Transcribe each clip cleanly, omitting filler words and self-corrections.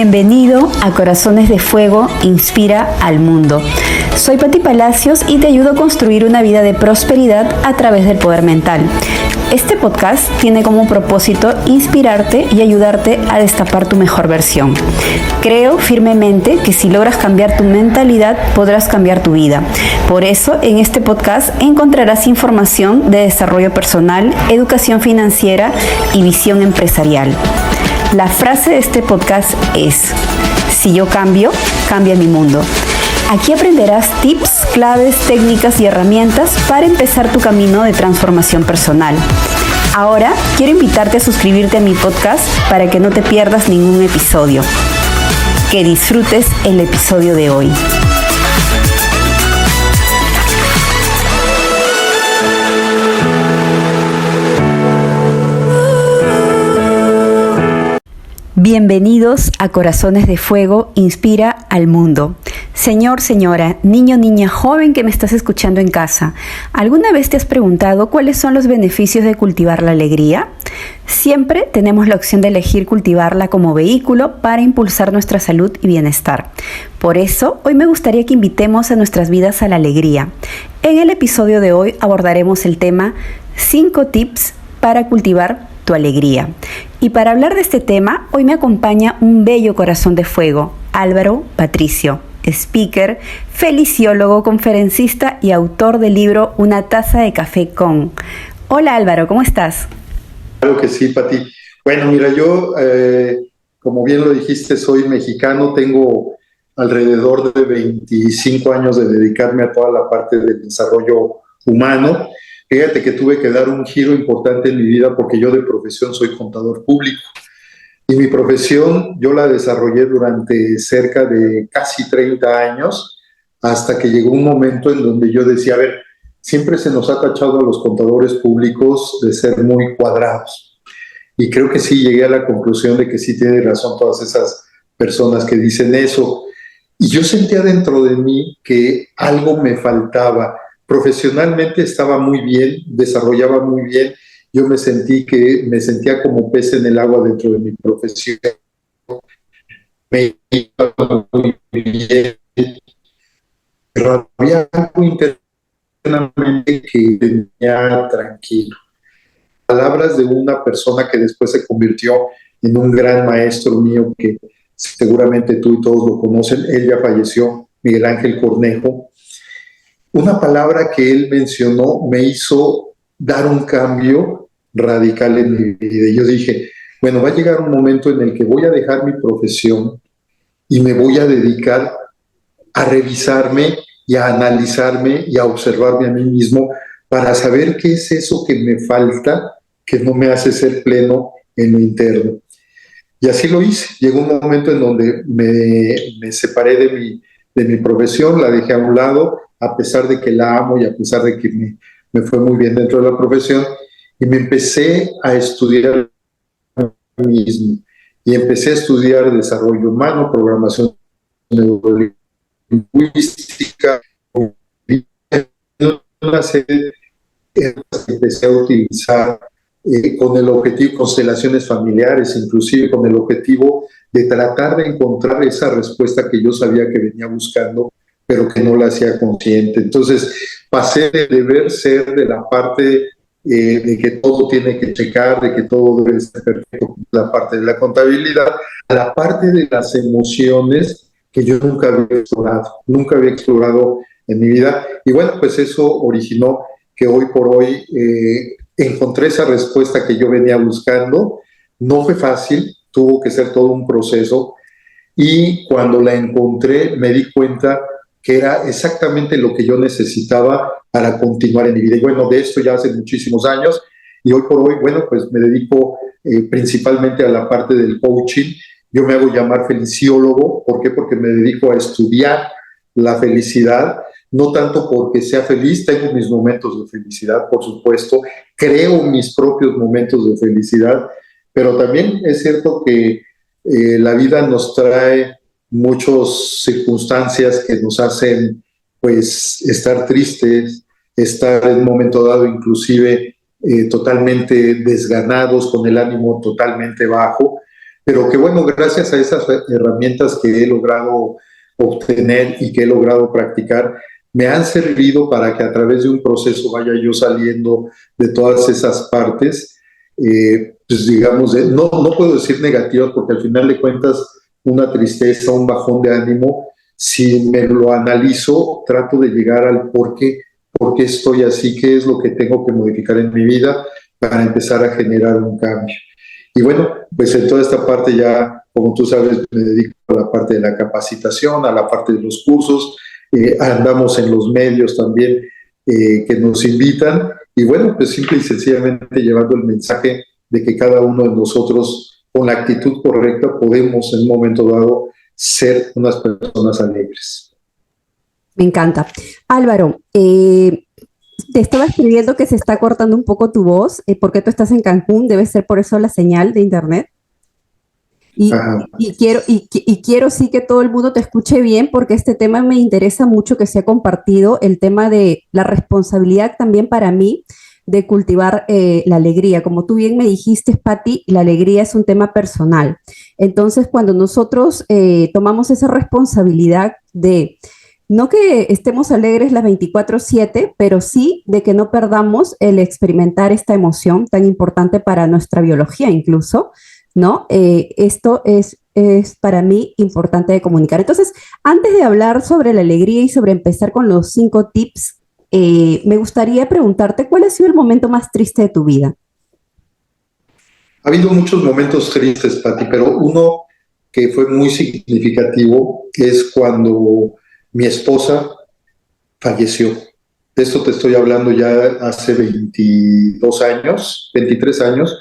Bienvenido a Corazones de Fuego Inspira al Mundo. Soy Patti Palacios y te ayudo a construir una vida de prosperidad a través del poder mental. Este podcast tiene como propósito inspirarte y ayudarte a destapar tu mejor versión. Creo firmemente que si logras cambiar tu mentalidad, podrás cambiar tu vida. Por eso, en este podcast encontrarás información de desarrollo personal, educación financiera y visión empresarial. La frase de este podcast es: si yo cambio, cambia mi mundo. Aquí aprenderás tips, claves, técnicas y herramientas para empezar tu camino de transformación personal. Ahora quiero invitarte a suscribirte a mi podcast para que no te pierdas ningún episodio. Que disfrutes el episodio de hoy. Bienvenidos a Corazones de Fuego Inspira al Mundo. Señor, señora, niño, niña, joven que me estás escuchando en casa, ¿alguna vez te has preguntado cuáles son los beneficios de cultivar la alegría? Siempre tenemos la opción de elegir cultivarla como vehículo para impulsar nuestra salud y bienestar. Por eso, hoy me gustaría que invitemos a nuestras vidas a la alegría. En el episodio de hoy abordaremos el tema 5 tips para cultivar tu alegría. Y para hablar de este tema, hoy me acompaña un bello corazón de fuego, Álvaro Patricio, speaker, feliciólogo, conferencista y autor del libro Una taza de café con. Hola Álvaro, ¿cómo estás? Claro que sí, Pati. Bueno, mira, yo, como bien lo dijiste, soy mexicano, tengo alrededor de 25 años de dedicarme a toda la parte del desarrollo humano. Fíjate que tuve que dar un giro importante en mi vida porque yo de profesión soy contador público. Y mi profesión yo la desarrollé durante cerca de casi 30 años, hasta que llegó un momento en donde yo decía, a ver, siempre se nos ha tachado a los contadores públicos de ser muy cuadrados. Y creo que sí, llegué a la conclusión de que sí tiene razón todas esas personas que dicen eso. Y yo sentía dentro de mí que algo me faltaba. Profesionalmente estaba muy bien, desarrollaba muy bien. Yo me sentía como pez en el agua dentro de mi profesión. Me iba muy bien, pero había algo internamente que tenía tranquilo. Palabras de una persona que después se convirtió en un gran maestro mío, que seguramente tú y todos lo conocen. Él ya falleció, Miguel Ángel Cornejo. Una palabra que él mencionó me hizo dar un cambio radical en mi vida. Y yo dije, bueno, va a llegar un momento en el que voy a dejar mi profesión y me voy a dedicar a revisarme y a analizarme y a observarme a mí mismo para saber qué es eso que me falta, que no me hace ser pleno en lo interno. Y así lo hice. Llegó un momento en donde me separé de mi profesión, la dejé a un lado, a pesar de que la amo y a pesar de que me fue muy bien dentro de la profesión, y me empecé a estudiar a mí mismo. Y empecé a estudiar desarrollo humano, programación neurolingüística, una serie de cosas que empecé a utilizar con el objetivo, constelaciones familiares, inclusive con el objetivo de tratar de encontrar esa respuesta que yo sabía que venía buscando, pero que no la hacía consciente. Entonces pasé de deber ser de la parte de que todo tiene que checar, de que todo debe ser perfecto, la parte de la contabilidad, a la parte de las emociones que yo nunca había explorado en mi vida. Y bueno, pues eso originó que hoy por hoy encontré esa respuesta que yo venía buscando. No fue fácil, tuvo que ser todo un proceso, y cuando la encontré me di cuenta que era exactamente lo que yo necesitaba para continuar en mi vida. Y bueno, de esto ya hace muchísimos años, y hoy por hoy, bueno, pues me dedico principalmente a la parte del coaching. Yo me hago llamar feliciólogo. ¿Por qué? Porque me dedico a estudiar la felicidad, no tanto porque sea feliz, tengo mis momentos de felicidad, por supuesto, creo mis propios momentos de felicidad, pero también es cierto que la vida nos trae muchas circunstancias que nos hacen pues estar tristes, estar en un momento dado inclusive totalmente desganados, con el ánimo totalmente bajo, pero que bueno, gracias a esas herramientas que he logrado obtener y que he logrado practicar, me han servido para que a través de un proceso vaya yo saliendo de todas esas partes, pues digamos, no puedo decir negativas, porque al final de cuentas una tristeza, un bajón de ánimo, si me lo analizo, trato de llegar al por qué estoy así, qué es lo que tengo que modificar en mi vida para empezar a generar un cambio. Y bueno, pues en toda esta parte ya, como tú sabes, me dedico a la parte de la capacitación, a la parte de los cursos, andamos en los medios también que nos invitan, y bueno, pues simple y sencillamente llevando el mensaje de que cada uno de nosotros, con la actitud correcta, podemos en un momento dado ser unas personas alegres. Me encanta. Álvaro, te estaba escribiendo que se está cortando un poco tu voz, porque tú estás en Cancún, debe ser por eso la señal de internet. Y quiero sí que todo el mundo te escuche bien, porque este tema me interesa mucho que se ha compartido, el tema de la responsabilidad también para mí de cultivar la alegría. Como tú bien me dijiste, Patti, la alegría es un tema personal. Entonces, cuando nosotros tomamos esa responsabilidad de no que estemos alegres las 24/7, pero sí de que no perdamos el experimentar esta emoción tan importante para nuestra biología incluso, ¿no? Esto es para mí importante de comunicar. Entonces, antes de hablar sobre la alegría y sobre empezar con los 5 tips, me gustaría preguntarte, ¿cuál ha sido el momento más triste de tu vida? Ha habido muchos momentos tristes, Pati, pero uno que fue muy significativo es cuando mi esposa falleció. De esto te estoy hablando ya hace 22 años, 23 años,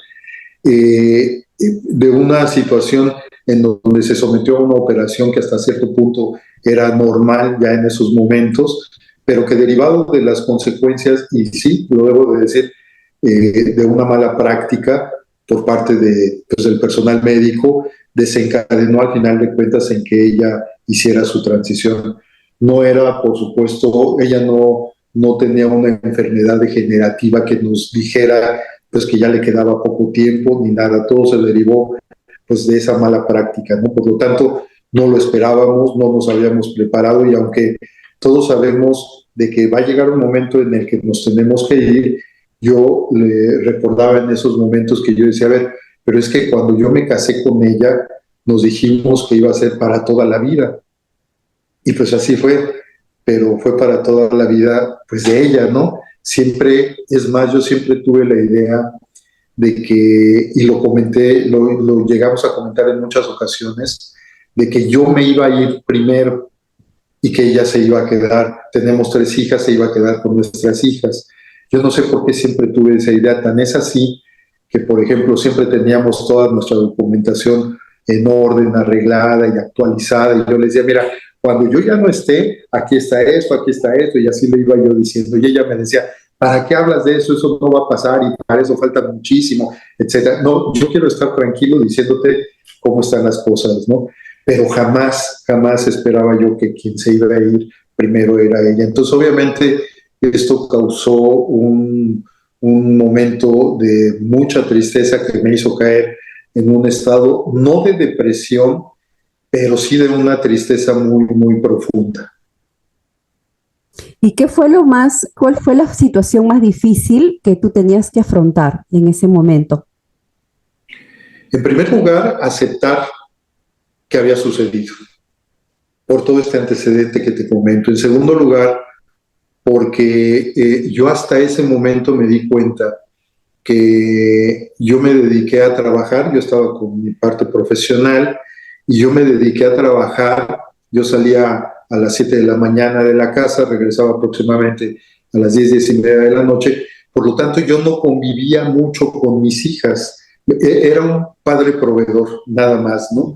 de una situación en donde se sometió a una operación que hasta cierto punto era normal ya en esos momentos, pero que derivado de las consecuencias, y sí, lo debo de decir, de una mala práctica por parte del personal médico, desencadenó al final de cuentas en que ella hiciera su transición. No era, por supuesto, ella no tenía una enfermedad degenerativa que nos dijera pues que ya le quedaba poco tiempo ni nada, todo se derivó pues de esa mala práctica, ¿no? Por lo tanto, no lo esperábamos, no nos habíamos preparado, y aunque todos sabemos de que va a llegar un momento en el que nos tenemos que ir, yo le recordaba en esos momentos que yo decía, a ver, pero es que cuando yo me casé con ella, nos dijimos que iba a ser para toda la vida. Y pues así fue, pero fue para toda la vida, pues de ella, ¿no? Siempre, es más, yo siempre tuve la idea de que, y lo comenté, lo llegamos a comentar en muchas ocasiones, de que yo me iba a ir primero y que ella se iba a quedar. Tenemos 3 hijas, se iba a quedar con nuestras hijas. Yo no sé por qué siempre tuve esa idea, tan es así que, por ejemplo, siempre teníamos toda nuestra documentación en orden, arreglada y actualizada, y yo les decía, mira, cuando yo ya no esté, aquí está esto, y así le iba yo diciendo, y ella me decía, ¿para qué hablas de eso? Eso no va a pasar, y para eso falta muchísimo, etcétera. No, yo quiero estar tranquilo diciéndote cómo están las cosas, ¿no? Pero jamás esperaba yo que quien se iba a ir primero era ella. Entonces, obviamente, esto causó un momento de mucha tristeza que me hizo caer en un estado, no de depresión, pero sí de una tristeza muy profunda. ¿Y cuál fue la situación más difícil que tú tenías que afrontar en ese momento? En primer lugar, aceptar que había sucedido, por todo este antecedente que te comento. En segundo lugar, porque yo hasta ese momento me di cuenta que yo me dediqué a trabajar, yo estaba con mi parte profesional y yo me dediqué a trabajar. Yo salía a las 7 de la mañana de la casa, regresaba aproximadamente a las 10:30 de la noche, por lo tanto yo no convivía mucho con mis hijas. Era un padre proveedor, nada más, ¿no?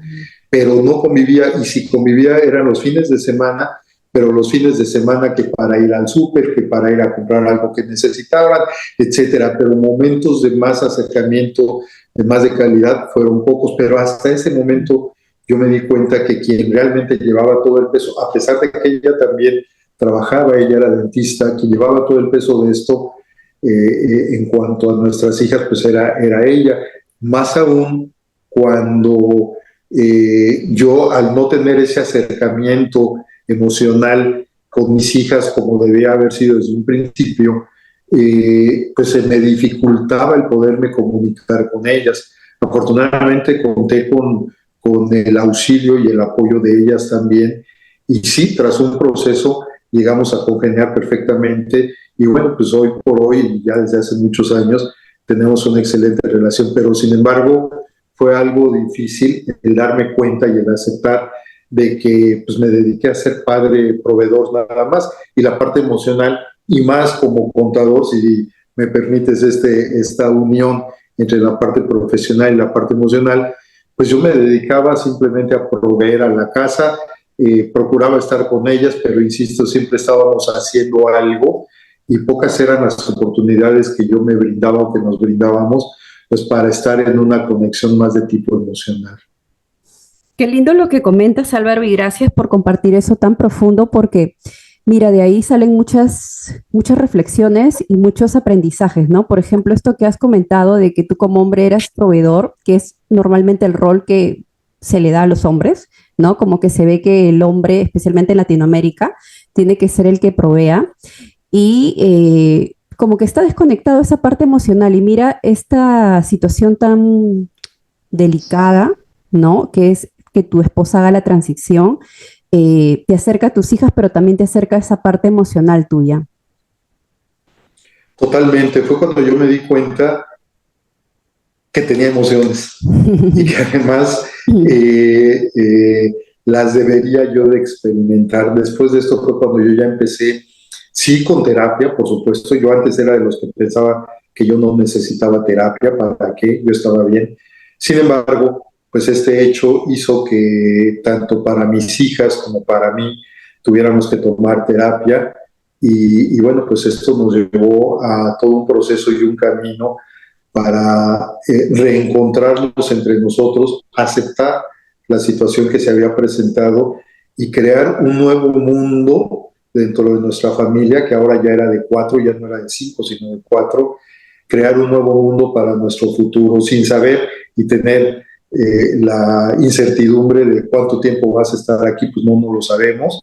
Pero no convivía, y si convivía eran los fines de semana, pero los fines de semana que para ir al súper, que para ir a comprar algo que necesitaban, etcétera. Pero momentos de más acercamiento, de más de calidad, fueron pocos, pero hasta ese momento yo me di cuenta que quien realmente llevaba todo el peso, a pesar de que ella también trabajaba, ella era dentista, quien llevaba todo el peso de esto en cuanto a nuestras hijas, pues era ella. Más aún cuando yo, al no tener ese acercamiento emocional con mis hijas como debía haber sido desde un principio, pues se me dificultaba el poderme comunicar con ellas. Afortunadamente conté con el auxilio y el apoyo de ellas también, y sí, tras un proceso llegamos a congeniar perfectamente, y bueno, pues hoy por hoy, ya desde hace muchos años, tenemos una excelente relación, pero sin embargo fue algo difícil el darme cuenta y el aceptar de que pues me dediqué a ser padre proveedor nada más, y la parte emocional y más como contador, si me permites esta unión entre la parte profesional y la parte emocional, pues yo me dedicaba simplemente a proveer a la casa, procuraba estar con ellas, pero insisto, siempre estábamos haciendo algo, y pocas eran las oportunidades que yo me brindaba o que nos brindábamos, pues para estar en una conexión más de tipo emocional. Qué lindo lo que comentas, Álvaro, y gracias por compartir eso tan profundo, porque mira, de ahí salen muchas reflexiones y muchos aprendizajes, ¿no? Por ejemplo, esto que has comentado de que tú como hombre eras proveedor, que es normalmente el rol que se le da a los hombres, ¿no? Como que se ve que el hombre, especialmente en Latinoamérica, tiene que ser el que provea y como que está desconectado esa parte emocional. Y mira esta situación tan delicada, ¿no? Que es que tu esposa haga la transición, te acerca a tus hijas, pero también te acerca a esa parte emocional tuya. Totalmente, fue cuando yo me di cuenta que tenía emociones y que además las debería yo de experimentar. Después de esto fue cuando yo ya empecé, sí, con terapia, por supuesto. Yo antes era de los que pensaba que yo no necesitaba terapia, para qué, yo estaba bien. Sin embargo, pues este hecho hizo que tanto para mis hijas como para mí tuviéramos que tomar terapia, y bueno, pues esto nos llevó a todo un proceso y un camino para reencontrarnos entre nosotros, aceptar la situación que se había presentado y crear un nuevo mundo dentro de nuestra familia, que ahora ya era de 4, ya no era de 5, sino de 4, crear un nuevo mundo para nuestro futuro, sin saber y tener la incertidumbre de cuánto tiempo vas a estar aquí, pues no lo sabemos.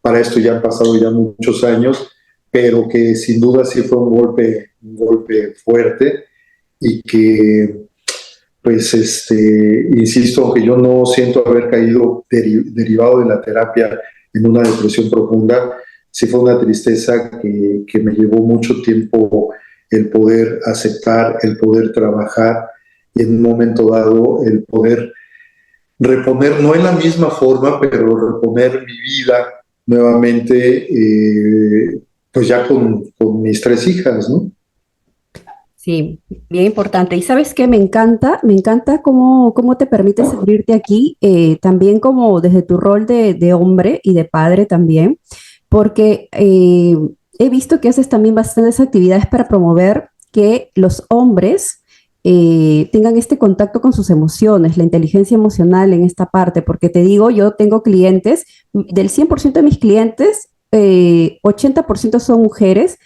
Para esto ya han pasado ya muchos años, pero que sin duda sí fue un golpe fuerte, y que, pues, insisto, aunque yo no siento haber caído derivado de la terapia en una depresión profunda, sí fue una tristeza que me llevó mucho tiempo el poder aceptar, el poder trabajar, y en un momento dado el poder reponer, no en la misma forma, pero reponer mi vida nuevamente, pues ya con mis 3 hijas, ¿no? Sí, bien importante. Y sabes qué, me encanta cómo te permites abrirte aquí, también como desde tu rol de hombre y de padre también, porque he visto que haces también bastantes actividades para promover que los hombres tengan este contacto con sus emociones, la inteligencia emocional en esta parte, porque te digo, yo tengo clientes, del 100% de mis clientes, 80% son mujeres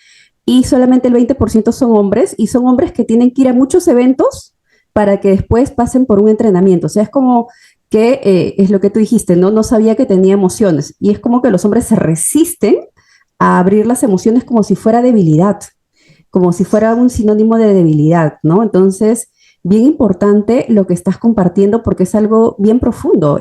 y solamente el 20% son hombres, y son hombres que tienen que ir a muchos eventos para que después pasen por un entrenamiento. O sea, es como que es lo que tú dijiste, ¿no? No sabía que tenía emociones, y es como que los hombres se resisten a abrir las emociones como si fuera debilidad, como si fuera un sinónimo de debilidad, ¿no? Entonces, bien importante lo que estás compartiendo, porque es algo bien profundo.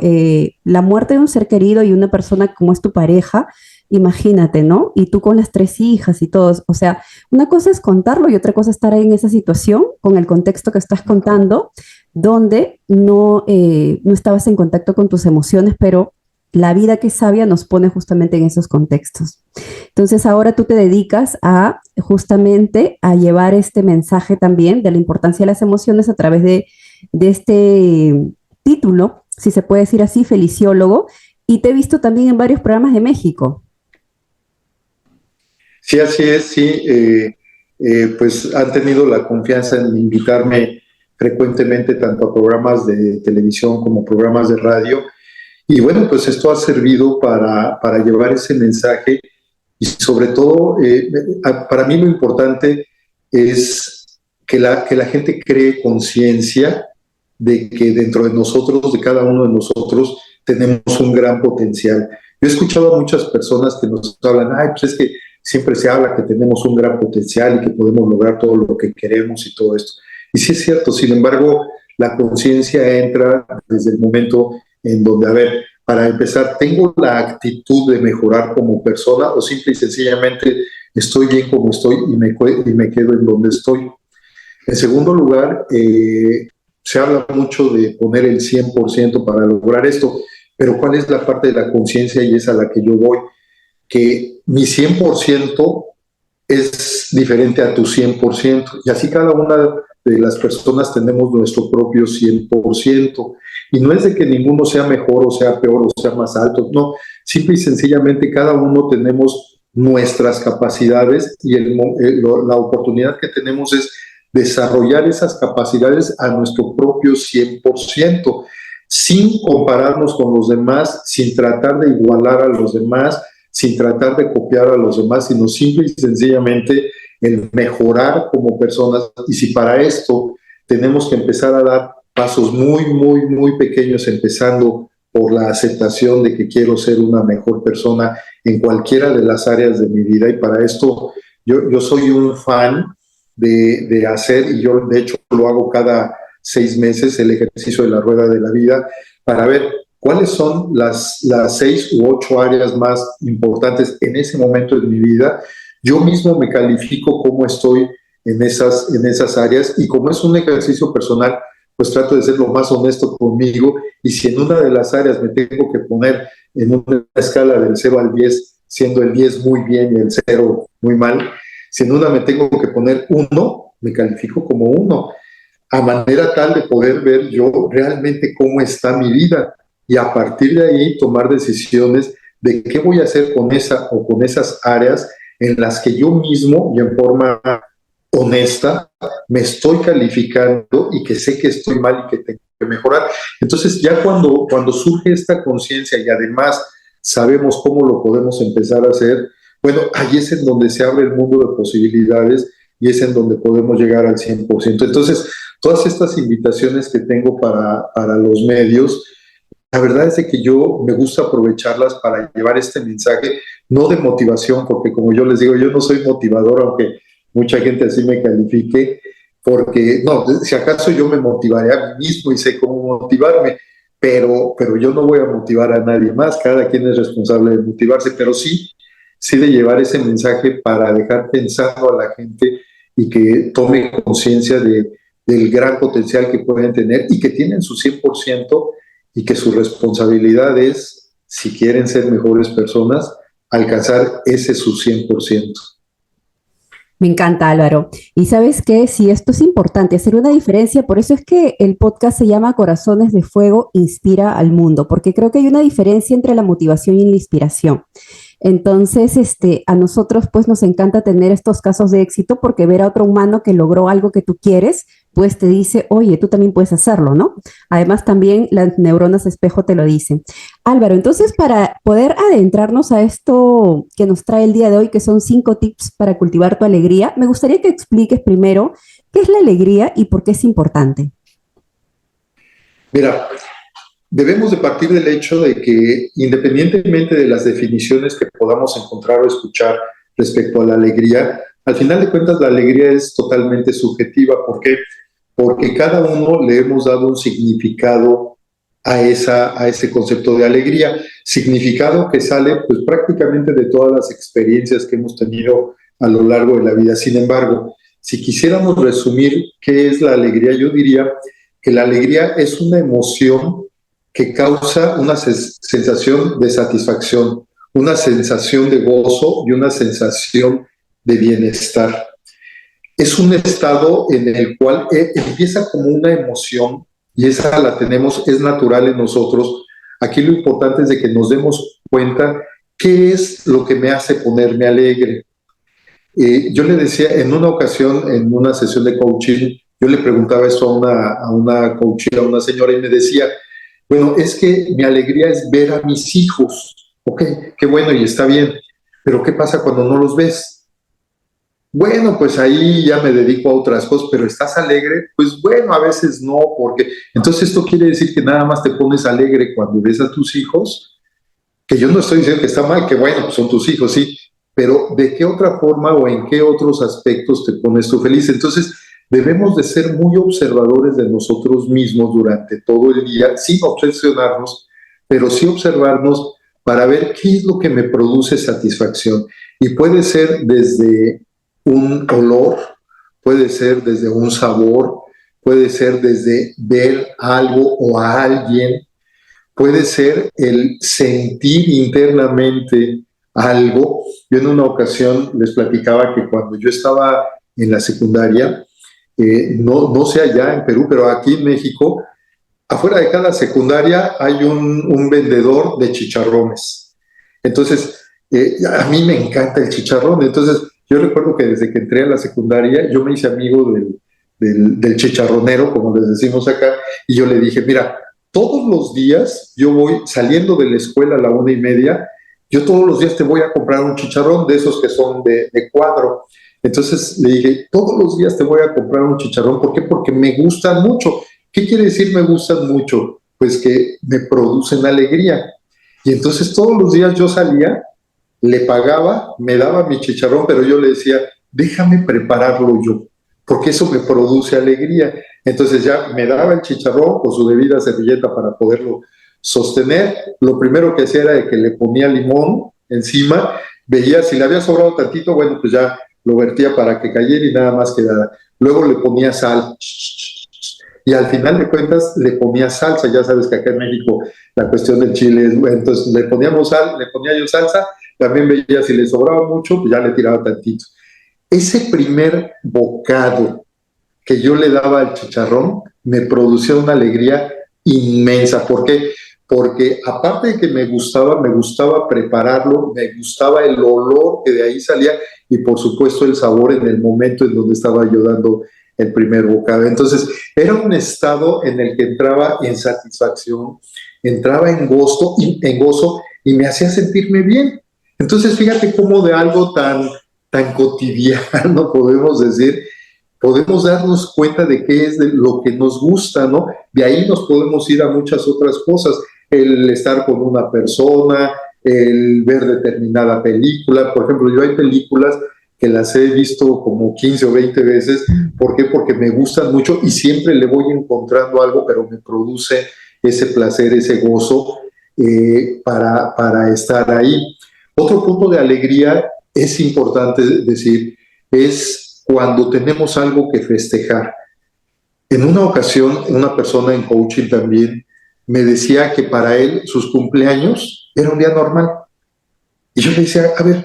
La muerte de un ser querido y una persona como es tu pareja, imagínate, ¿no? Y tú con las 3 hijas y todos, o sea, una cosa es contarlo y otra cosa es estar ahí en esa situación con el contexto que estás contando, donde no estabas en contacto con tus emociones, pero la vida que es sabia nos pone justamente en esos contextos. Entonces ahora tú te dedicas a justamente a llevar este mensaje también de la importancia de las emociones a través de este título, si se puede decir así, feliciólogo, y te he visto también en varios programas de México. Sí, así es, sí. Pues han tenido la confianza en invitarme frecuentemente tanto a programas de televisión como programas de radio. Y bueno, pues esto ha servido para llevar ese mensaje, y sobre todo, para mí lo importante es que la gente cree conciencia de que dentro de nosotros, de cada uno de nosotros, tenemos un gran potencial. Yo he escuchado a muchas personas que nos hablan, ay, pues es que siempre se habla que tenemos un gran potencial y que podemos lograr todo lo que queremos y todo esto. Y sí es cierto, sin embargo, la conciencia entra desde el momento en donde, a ver, para empezar, ¿tengo la actitud de mejorar como persona o simple y sencillamente estoy bien como estoy y me quedo en donde estoy? En segundo lugar, se habla mucho de poner el 100% para lograr esto, pero ¿cuál es la parte de la conciencia? Y es a la que yo voy, que mi 100% es diferente a tu 100%, y así cada una de las personas tenemos nuestro propio 100%, y no es de que ninguno sea mejor o sea peor o sea más alto, no, simple y sencillamente cada uno tenemos nuestras capacidades y la oportunidad que tenemos es desarrollar esas capacidades a nuestro propio 100%, sin compararnos con los demás, sin tratar de igualar a los demás, sin tratar de copiar a los demás, sino simple y sencillamente el mejorar como personas. Y si para esto tenemos que empezar a dar pasos muy, muy, muy pequeños, empezando por la aceptación de que quiero ser una mejor persona en cualquiera de las áreas de mi vida, y para esto yo soy un fan de hacer, y yo de hecho lo hago cada 6 meses, el ejercicio de la rueda de la vida, para ver cuáles son las 6 u 8 áreas más importantes en ese momento de mi vida. Yo mismo me califico cómo estoy en esas áreas, y como es un ejercicio personal, pues trato de ser lo más honesto conmigo, y si en una de las áreas me tengo que poner en una escala del 0 al 10, siendo el 10 muy bien y el 0 muy mal, si en una me tengo que poner 1, me califico como 1, a manera tal de poder ver yo realmente cómo está mi vida, y a partir de ahí tomar decisiones de qué voy a hacer con esa o con esas áreas en las que yo mismo y en forma honesta me estoy calificando y que sé que estoy mal y que tengo que mejorar. Entonces ya cuando surge esta conciencia y además sabemos cómo lo podemos empezar a hacer, bueno, ahí es en donde se abre el mundo de posibilidades y es en donde podemos llegar al 100%. Entonces, todas estas invitaciones que tengo para los medios, la verdad es de que yo me gusta aprovecharlas para llevar este mensaje, no de motivación, porque como yo les digo, yo no soy motivador, aunque mucha gente así me califique, porque no, si acaso yo me motivaré a mí mismo y sé cómo motivarme, pero yo no voy a motivar a nadie más, cada quien es responsable de motivarse, pero sí de llevar ese mensaje para dejar pensando a la gente y que tome conciencia del gran potencial que pueden tener y que tienen su 100%, y que su responsabilidad es, si quieren ser mejores personas, alcanzar ese su 100%. Me encanta, Álvaro. Y sabes qué, sí, esto es importante, hacer una diferencia. Por eso es que el podcast se llama Corazones de Fuego, Inspira al Mundo, porque creo que hay una diferencia entre la motivación y la inspiración. Entonces, a nosotros pues nos encanta tener estos casos de éxito, porque ver a otro humano que logró algo que tú quieres, pues te dice, oye, tú también puedes hacerlo, ¿no? Además, también las neuronas espejo te lo dicen. Álvaro, entonces para poder adentrarnos a esto que nos trae el día de hoy, que son 5 tips para cultivar tu alegría, me gustaría que expliques primero qué es la alegría y por qué es importante. Mira, debemos de partir del hecho de que, independientemente de las definiciones que podamos encontrar o escuchar respecto a la alegría, al final de cuentas la alegría es totalmente subjetiva. ¿Por qué? Porque cada uno le hemos dado un significado a ese concepto de alegría, significado que sale pues prácticamente de todas las experiencias que hemos tenido a lo largo de la vida. Sin embargo, si quisiéramos resumir qué es la alegría, yo diría que la alegría es una emoción que causa una sensación de satisfacción, una sensación de gozo y una sensación de bienestar. Es un estado en el cual empieza como una emoción, y esa la tenemos, es natural en nosotros. Aquí lo importante es de que nos demos cuenta qué es lo que me hace ponerme alegre. Yo le decía en una ocasión, en una sesión de coaching, yo le preguntaba esto a una coach, a una señora, y me decía, bueno, es que mi alegría es ver a mis hijos. Ok, qué bueno y está bien, pero ¿qué pasa cuando no los ves? Bueno, pues ahí ya me dedico a otras cosas, pero ¿estás alegre? Pues bueno, a veces no, porque entonces esto quiere decir que nada más te pones alegre cuando ves a tus hijos, que yo no estoy diciendo que está mal, que bueno, pues son tus hijos, sí, pero ¿de qué otra forma o en qué otros aspectos te pones tú feliz? Entonces, debemos de ser muy observadores de nosotros mismos durante todo el día, sin obsesionarnos, pero sí observarnos para ver qué es lo que me produce satisfacción. Y puede ser desde un olor, puede ser desde un sabor, puede ser desde ver algo o a alguien, puede ser el sentir internamente algo. Yo en una ocasión les platicaba que cuando yo estaba en la secundaria, no sé allá en Perú, pero aquí en México, afuera de cada secundaria hay un vendedor de chicharrones. Entonces, a mí me encanta el chicharrón. Entonces, yo recuerdo que desde que entré a la secundaria, yo me hice amigo del chicharronero, como les decimos acá, y yo le dije, mira, todos los días yo voy saliendo de la escuela a la 1:30, yo todos los días te voy a comprar un chicharrón de esos que son de cuadro. Entonces le dije, todos los días te voy a comprar un chicharrón. ¿Por qué? Porque me gustan mucho. ¿Qué quiere decir me gustan mucho? Pues que me producen alegría. Y entonces todos los días yo salía, le pagaba, me daba mi chicharrón, pero yo le decía, déjame prepararlo yo, porque eso me produce alegría. Entonces ya me daba el chicharrón con su debida servilleta para poderlo sostener. Lo primero que hacía era que le ponía limón encima, veía si le había sobrado tantito, bueno, pues ya lo vertía para que cayera y nada más quedara. Luego le ponía sal y al final de cuentas le ponía salsa. Ya sabes que acá en México la cuestión del chile es, bueno, entonces le poníamos sal, le ponía yo salsa, también veía si le sobraba mucho, pues ya le tiraba tantito. Ese primer bocado que yo le daba al chicharrón me producía una alegría inmensa. ¿Por qué? Porque aparte de que me gustaba prepararlo, me gustaba el olor que de ahí salía y por supuesto el sabor en el momento en donde estaba yo dando el primer bocado. Entonces era un estado en el que entraba en satisfacción, entraba en gozo y me hacía sentirme bien. Entonces fíjate cómo de algo tan cotidiano, podemos decir, podemos darnos cuenta de qué es de lo que nos gusta, ¿no? De ahí nos podemos ir a muchas otras cosas, el estar con una persona, el ver determinada película. Por ejemplo, yo hay películas que las he visto como 15 o 20 veces. ¿Por qué? Porque me gustan mucho y siempre le voy encontrando algo, pero me produce ese placer, ese gozo para estar ahí. Otro punto de alegría es importante decir, es cuando tenemos algo que festejar. En una ocasión, una persona en coaching también me decía que para él sus cumpleaños era un día normal. Y yo le decía, a ver,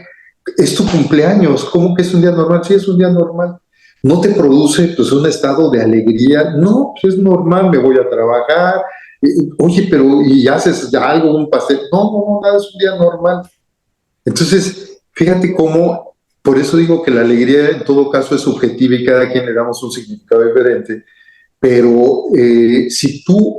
es tu cumpleaños, ¿cómo que es un día normal? Sí, es un día normal. ¿No te produce pues un estado de alegría? No, pues es normal, me voy a trabajar. Oye, pero ¿y haces ya algo, un pastel? No, no, no, nada, es un día normal. Entonces, fíjate cómo, por eso digo que la alegría en todo caso es subjetiva y cada quien le damos un significado diferente, pero si tú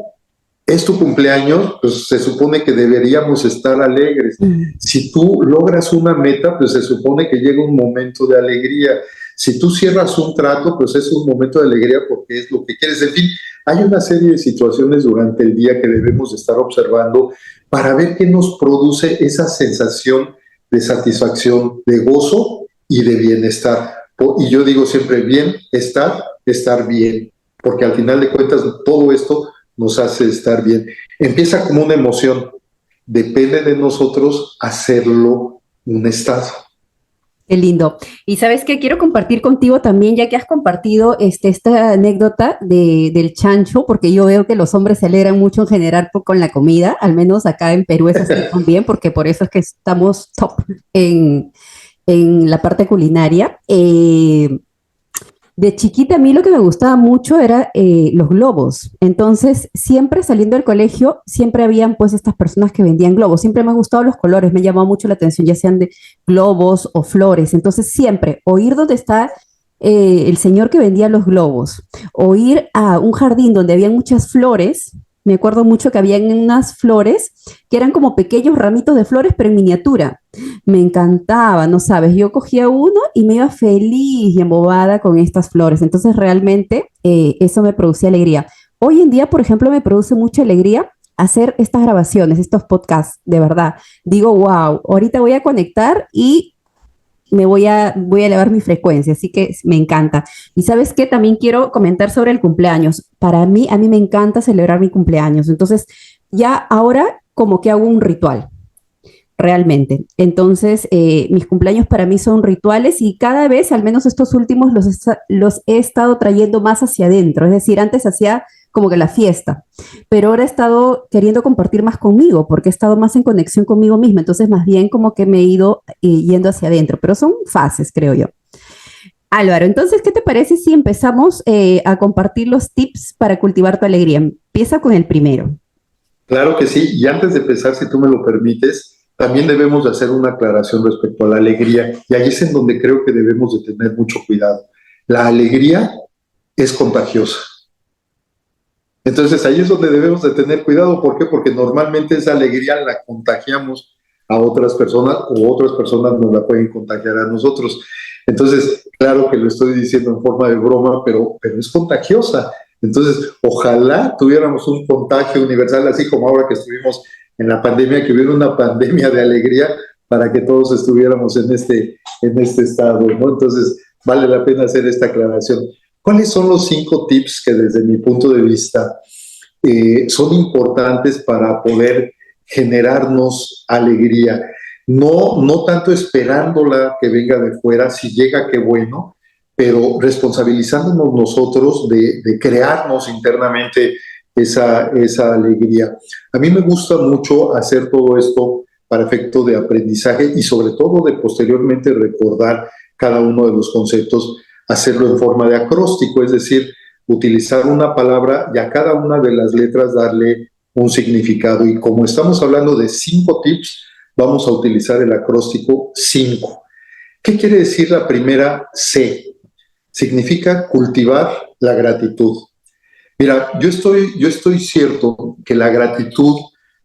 es tu cumpleaños, pues se supone que deberíamos estar alegres. Si tú logras una meta, pues se supone que llega un momento de alegría. Si tú cierras un trato, pues es un momento de alegría porque es lo que quieres. En fin, hay una serie de situaciones durante el día que debemos estar observando para ver qué nos produce esa sensación de satisfacción, de gozo y de bienestar. Y yo digo siempre, estar bien, porque al final de cuentas todo esto nos hace estar bien. Empieza como una emoción, depende de nosotros hacerlo un estado. Qué lindo. Y sabes qué, quiero compartir contigo también, ya que has compartido esta anécdota del chancho, porque yo veo que los hombres se alegran mucho en general con la comida, al menos acá en Perú es así también, porque por eso es que estamos top en la parte culinaria. De chiquita a mí lo que me gustaba mucho era los globos. Entonces, siempre saliendo del colegio, siempre habían pues estas personas que vendían globos. Siempre me han gustado los colores, me llamó mucho la atención, ya sean de globos o flores. Entonces, siempre, o ir donde está el señor que vendía los globos, o ir a un jardín donde había muchas flores, me acuerdo mucho que habían unas flores que eran como pequeños ramitos de flores, pero en miniatura. Me encantaba, no sabes, yo cogía uno y me iba feliz y embobada con estas flores. Entonces realmente eso me producía alegría. Hoy en día, por ejemplo, me produce mucha alegría hacer estas grabaciones, estos podcasts, de verdad. Digo, wow, ahorita voy a conectar y voy a elevar mi frecuencia, así que me encanta. Y sabes qué, también quiero comentar sobre el cumpleaños. Para mí, a mí me encanta celebrar mi cumpleaños. Entonces, ya ahora como que hago un ritual realmente. Entonces, mis cumpleaños para mí son rituales y cada vez, al menos estos últimos, los he estado trayendo más hacia adentro. Es decir, antes hacía como que la fiesta, pero ahora he estado queriendo compartir más conmigo porque he estado más en conexión conmigo misma. Entonces, más bien como que me he ido yendo hacia adentro, pero son fases, creo yo. Álvaro, entonces, ¿qué te parece si empezamos a compartir los tips para cultivar tu alegría? Empieza con el primero. Claro que sí, y antes de empezar, si tú me lo permites, también debemos de hacer una aclaración respecto a la alegría, y ahí es en donde creo que debemos de tener mucho cuidado. La alegría es contagiosa. Entonces ahí es donde debemos de tener cuidado. ¿Por qué? Porque normalmente esa alegría la contagiamos a otras personas o otras personas nos la pueden contagiar a nosotros. Entonces, claro que lo estoy diciendo en forma de broma, pero es contagiosa. Entonces, ojalá tuviéramos un contagio universal, así como ahora que estuvimos en la pandemia, que hubiera una pandemia de alegría para que todos estuviéramos en este estado, ¿no? Entonces, vale la pena hacer esta aclaración. ¿Cuáles son los 5 tips que desde mi punto de vista son importantes para poder generarnos alegría? No tanto esperándola que venga de fuera, si llega, qué bueno, pero responsabilizándonos nosotros de crearnos internamente esa alegría. A mí me gusta mucho hacer todo esto para efecto de aprendizaje y sobre todo de posteriormente recordar cada uno de los conceptos, hacerlo en forma de acróstico, es decir, utilizar una palabra y a cada una de las letras darle un significado. Y como estamos hablando de 5 tips, vamos a utilizar el acróstico 5. ¿Qué quiere decir la primera C? Significa cultivar la gratitud. Mira, yo estoy cierto que la gratitud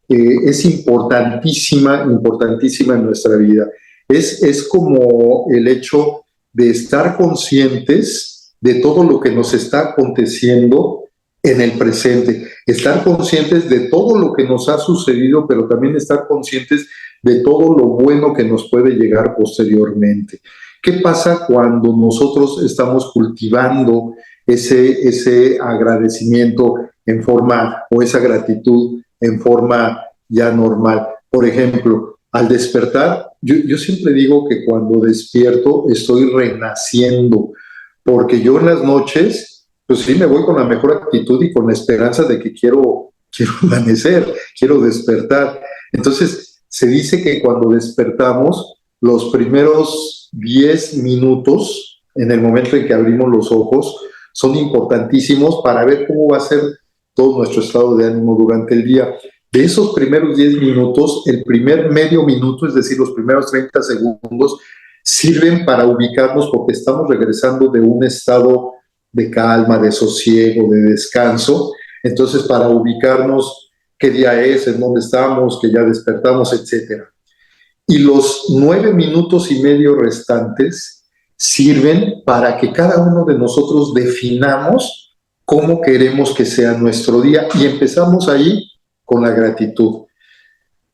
es importantísima en nuestra vida. Es como el hecho de estar conscientes de todo lo que nos está aconteciendo en el presente, estar conscientes de todo lo que nos ha sucedido, pero también estar conscientes de todo lo bueno que nos puede llegar posteriormente. ¿Qué pasa cuando nosotros estamos cultivando ese agradecimiento en forma, o esa gratitud en forma ya normal? Por ejemplo, al despertar, yo siempre digo que cuando despierto estoy renaciendo, porque yo en las noches, pues sí, me voy con la mejor actitud y con la esperanza de que quiero amanecer, quiero despertar. Entonces, se dice que cuando despertamos, los primeros 10 minutos, en el momento en que abrimos los ojos, son importantísimos para ver cómo va a ser todo nuestro estado de ánimo durante el día. De esos primeros 10 minutos, el primer medio minuto, es decir, los primeros 30 segundos, sirven para ubicarnos porque estamos regresando de un estado de calma, de sosiego, de descanso. Entonces, para ubicarnos qué día es, en dónde estamos, que ya despertamos, etcétera. Y los 9 minutos y medio restantes sirven para que cada uno de nosotros definamos cómo queremos que sea nuestro día y empezamos ahí con la gratitud.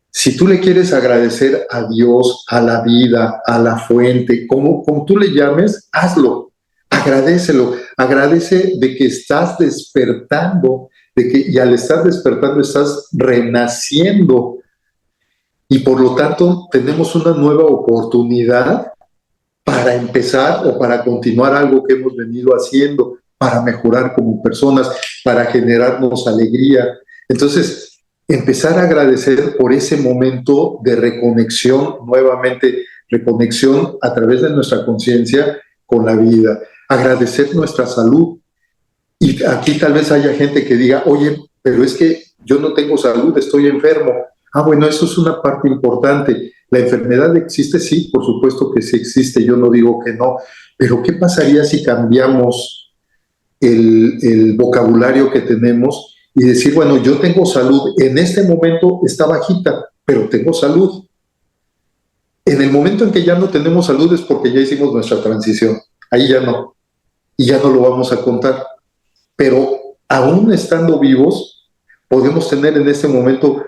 Si tú le quieres agradecer a Dios, a la vida, a la fuente, como tú le llames, hazlo, agradécelo, agradece de que estás despertando, y al estar despertando estás renaciendo y por lo tanto tenemos una nueva oportunidad para empezar o para continuar algo que hemos venido haciendo, para mejorar como personas, para generarnos alegría. Entonces, empezar a agradecer por ese momento de reconexión, nuevamente reconexión a través de nuestra conciencia con la vida, agradecer nuestra salud. Y aquí tal vez haya gente que diga, oye, pero es que yo no tengo salud, estoy enfermo. Ah, bueno, eso es una parte importante. ¿La enfermedad existe? Sí, por supuesto que sí existe, yo no digo que no, pero ¿qué pasaría si cambiamos el vocabulario que tenemos y decir, bueno, yo tengo salud, en este momento está bajita, pero tengo salud. En el momento en que ya no tenemos salud es porque ya hicimos nuestra transición, ahí ya no, y ya no lo vamos a contar. Pero aún estando vivos, podemos tener en este momento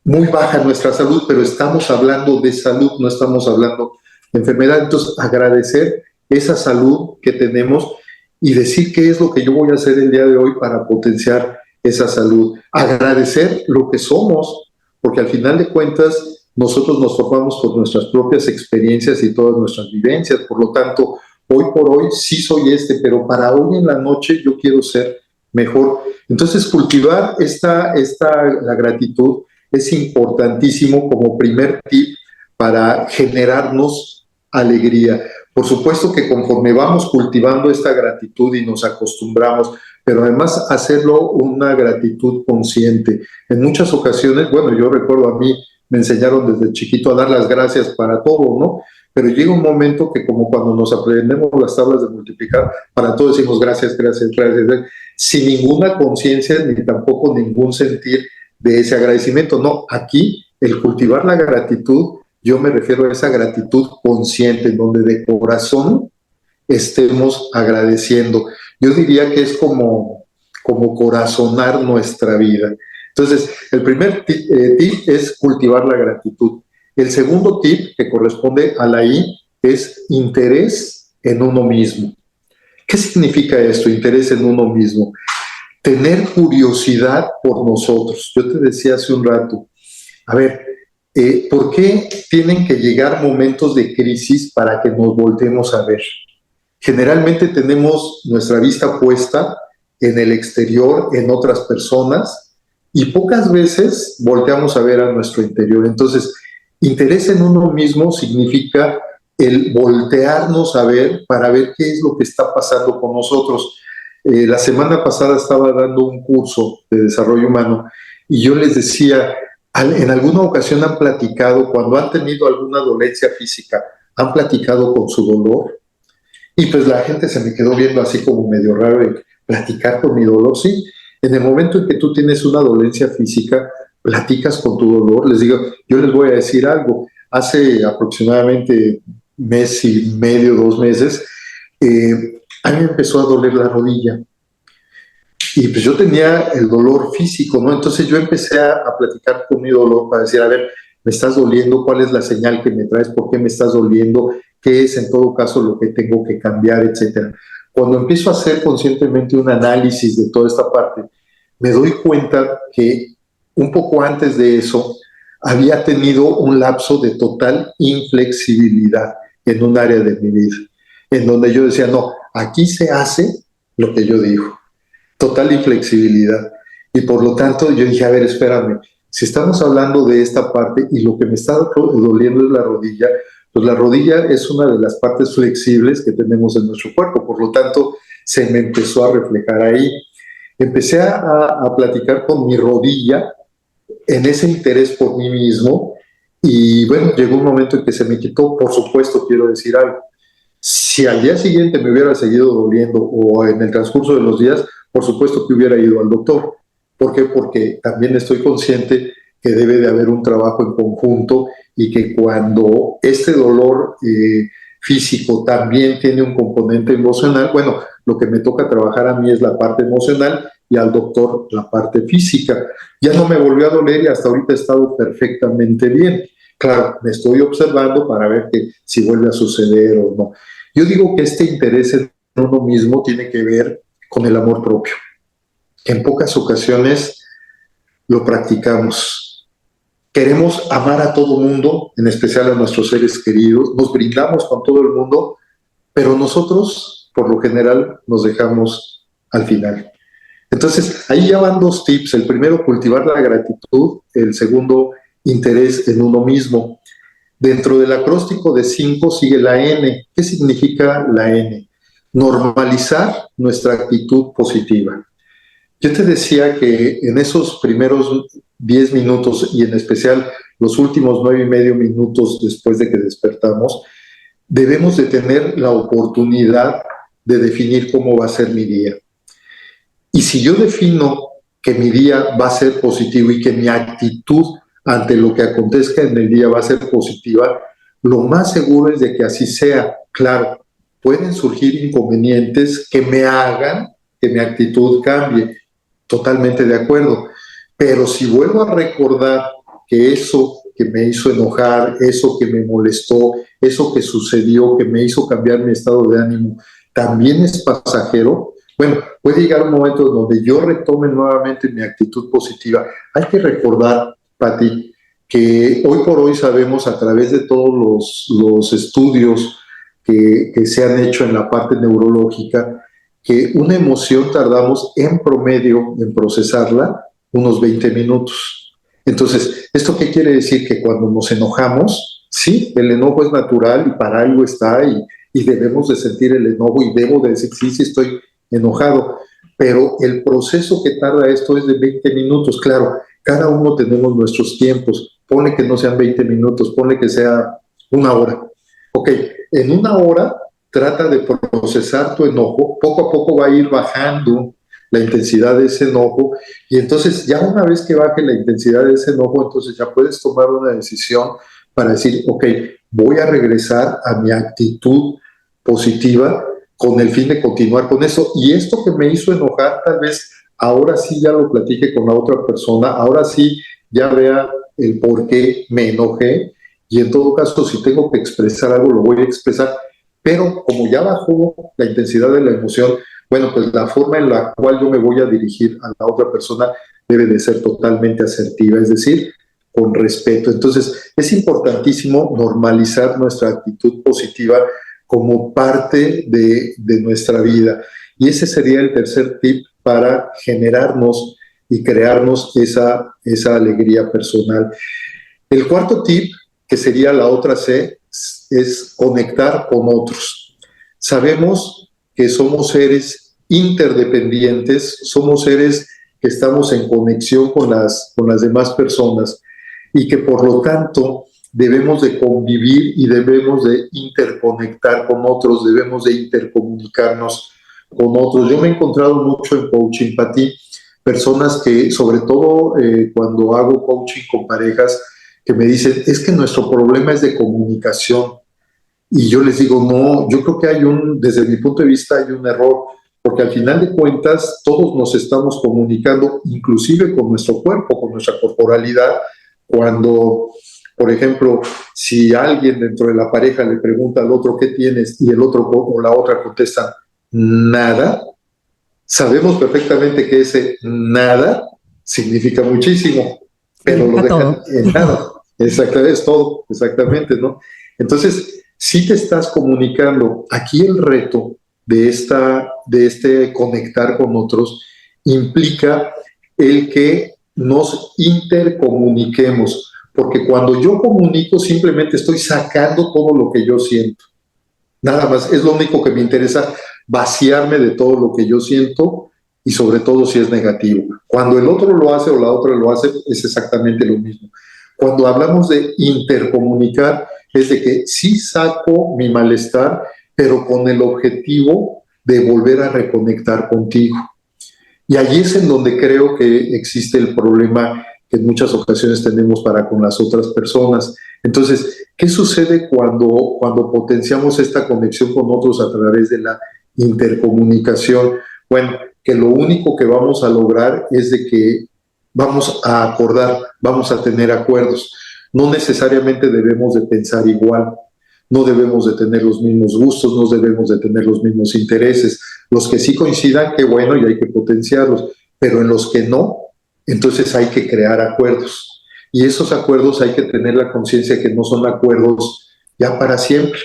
muy baja nuestra salud, pero estamos hablando de salud, no estamos hablando de enfermedad. Entonces, agradecer esa salud que tenemos y decir qué es lo que yo voy a hacer el día de hoy para potenciar esa salud. Agradecer lo que somos, porque al final de cuentas nosotros nos formamos por nuestras propias experiencias y todas nuestras vivencias. Por lo tanto, hoy por hoy sí soy pero para hoy en la noche yo quiero ser mejor. Entonces, cultivar la gratitud es importantísimo como primer tip para generarnos alegría. Por supuesto que conforme vamos cultivando esta gratitud y nos acostumbramos, pero además hacerlo una gratitud consciente. En muchas ocasiones, bueno, yo recuerdo a mí, me enseñaron desde chiquito a dar las gracias para todo, ¿no? Pero llega un momento que como cuando nos aprendemos las tablas de multiplicar, para todo decimos gracias, gracias, gracias, sin ninguna conciencia ni tampoco ningún sentir de ese agradecimiento. No, aquí el cultivar la gratitud, yo me refiero a esa gratitud consciente, en donde de corazón estemos agradeciendo. Yo diría que es como corazonar nuestra vida. Entonces, el primer tip es cultivar la gratitud. El segundo tip, que corresponde a la I, es interés en uno mismo. ¿Qué significa esto, interés en uno mismo? Tener curiosidad por nosotros. Yo te decía hace un rato, a ver, ¿por qué tienen que llegar momentos de crisis para que nos volteemos a ver? Generalmente tenemos nuestra vista puesta en el exterior, en otras personas, y pocas veces volteamos a ver a nuestro interior. Entonces, interés en uno mismo significa el voltearnos a ver para ver qué es lo que está pasando con nosotros. La semana pasada estaba dando un curso de desarrollo humano y yo les decía, en alguna ocasión han platicado, cuando han tenido alguna dolencia física, han platicado con su dolor. Y pues la gente se me quedó viendo así como medio raro de platicar con mi dolor. Sí, en el momento en que tú tienes una dolencia física, platicas con tu dolor. Les digo, yo les voy a decir algo. Hace aproximadamente mes y medio, 2 meses, a mí me empezó a doler la rodilla. Y pues yo tenía el dolor físico, ¿no? Entonces yo empecé a platicar con mi dolor para decir, a ver, me estás doliendo, ¿cuál es la señal que me traes? ¿Por qué me estás doliendo? ¿Qué es en todo caso lo que tengo que cambiar, etcétera? Cuando empiezo a hacer conscientemente un análisis de toda esta parte, me doy cuenta que un poco antes de eso había tenido un lapso de total inflexibilidad en un área de mi vida, en donde yo decía, no, aquí se hace lo que yo digo. Total inflexibilidad. Y por lo tanto yo dije, a ver, espérame, si estamos hablando de esta parte y lo que me está doliendo es la rodilla, pues la rodilla es una de las partes flexibles que tenemos en nuestro cuerpo, por lo tanto se me empezó a reflejar ahí. Empecé a platicar con mi rodilla en ese interés por mí mismo y bueno, llegó un momento en que se me quitó. Por supuesto, quiero decir algo, si al día siguiente me hubiera seguido doliendo o en el transcurso de los días, por supuesto que hubiera ido al doctor. ¿Por qué? Porque también estoy consciente que debe de haber un trabajo en conjunto y que cuando este dolor físico también tiene un componente emocional, bueno, lo que me toca trabajar a mí es la parte emocional y al doctor la parte física. Ya no me volvió a doler y hasta ahorita he estado perfectamente bien. Claro, me estoy observando para ver si vuelve a suceder o no. Yo digo que este interés en uno mismo tiene que ver con el amor propio. En pocas ocasiones lo practicamos. Queremos amar a todo mundo, en especial a nuestros seres queridos, nos brindamos con todo el mundo, pero nosotros, por lo general, nos dejamos al final. Entonces, ahí ya van 2 tips. El primero, cultivar la gratitud. El segundo, interés en uno mismo. Dentro del acróstico de 5 sigue la N. ¿Qué significa la N? Normalizar nuestra actitud positiva. Yo te decía que en esos primeros 10 minutos y en especial los últimos 9 y medio minutos después de que despertamos, debemos de tener la oportunidad de definir cómo va a ser mi día. Y si yo defino que mi día va a ser positivo y que mi actitud ante lo que acontezca en el día va a ser positiva, lo más seguro es de que así sea. Claro, pueden surgir inconvenientes que me hagan que mi actitud cambie, totalmente de acuerdo, pero si vuelvo a recordar que eso que me hizo enojar, eso que me molestó, eso que sucedió, que me hizo cambiar mi estado de ánimo, también es pasajero, bueno, puede llegar un momento donde yo retome nuevamente mi actitud positiva. Hay que recordar, Pati, que hoy por hoy sabemos a través de todos los estudios que se han hecho en la parte neurológica, que una emoción tardamos en promedio en procesarla unos 20 minutos. Entonces, ¿esto qué quiere decir? Que cuando nos enojamos, sí, el enojo es natural y para algo está y debemos de sentir el enojo y debo de decir, sí, sí estoy enojado, pero el proceso que tarda esto es de 20 minutos. Claro, cada uno tenemos nuestros tiempos, ponle que no sean 20 minutos, ponle que sea una hora. Ok, en una hora trata de procesar tu enojo, poco a poco va a ir bajando la intensidad de ese enojo y entonces ya una vez que baje la intensidad de ese enojo, entonces ya puedes tomar una decisión para decir, ok, voy a regresar a mi actitud positiva con el fin de continuar con eso. Y esto que me hizo enojar, tal vez ahora sí ya lo platique con la otra persona, ahora sí ya vea el por qué me enojé y en todo caso si tengo que expresar algo lo voy a expresar, pero como ya bajó la intensidad de la emoción, bueno, pues la forma en la cual yo me voy a dirigir a la otra persona debe de ser totalmente asertiva, es decir, con respeto. Entonces, es importantísimo normalizar nuestra actitud positiva como parte de nuestra vida. Y ese sería el tercer tip para generarnos y crearnos esa alegría personal. El cuarto tip, que sería la otra C, es conectar con otros. Sabemos que somos seres interdependientes, somos seres que estamos en conexión con las demás personas y que por lo tanto debemos de convivir y debemos de interconectar con otros, debemos de intercomunicarnos con otros. Yo me he encontrado mucho en coaching, Pati, personas que, sobre todo cuando hago coaching con parejas, que me dicen, es que nuestro problema es de comunicación. Y yo les digo, no, yo creo que desde mi punto de vista hay un error, porque al final de cuentas todos nos estamos comunicando, inclusive con nuestro cuerpo, con nuestra corporalidad, cuando, por ejemplo, si alguien dentro de la pareja le pregunta al otro qué tienes y el otro o la otra contesta nada, sabemos perfectamente que ese nada significa muchísimo, pero lo dejan en nada. Exactamente, es todo, exactamente, ¿no? Entonces, si te estás comunicando, aquí el reto de este conectar con otros implica el que nos intercomuniquemos, porque cuando yo comunico simplemente estoy sacando todo lo que yo siento. Nada más, es lo único que me interesa, vaciarme de todo lo que yo siento y sobre todo si es negativo. Cuando el otro lo hace o la otra lo hace, es exactamente lo mismo. Cuando hablamos de intercomunicar, es de que sí saco mi malestar, pero con el objetivo de volver a reconectar contigo. Y allí es en donde creo que existe el problema que en muchas ocasiones tenemos para con las otras personas. Entonces, ¿qué sucede cuando potenciamos esta conexión con otros a través de la intercomunicación? Bueno, que lo único que vamos a lograr es de que vamos a acordar, vamos a tener acuerdos. No necesariamente debemos de pensar igual, no debemos de tener los mismos gustos, no debemos de tener los mismos intereses. Los que sí coincidan, qué bueno, y hay que potenciarlos, pero en los que no, entonces hay que crear acuerdos. Y esos acuerdos hay que tener la conciencia que no son acuerdos ya para siempre.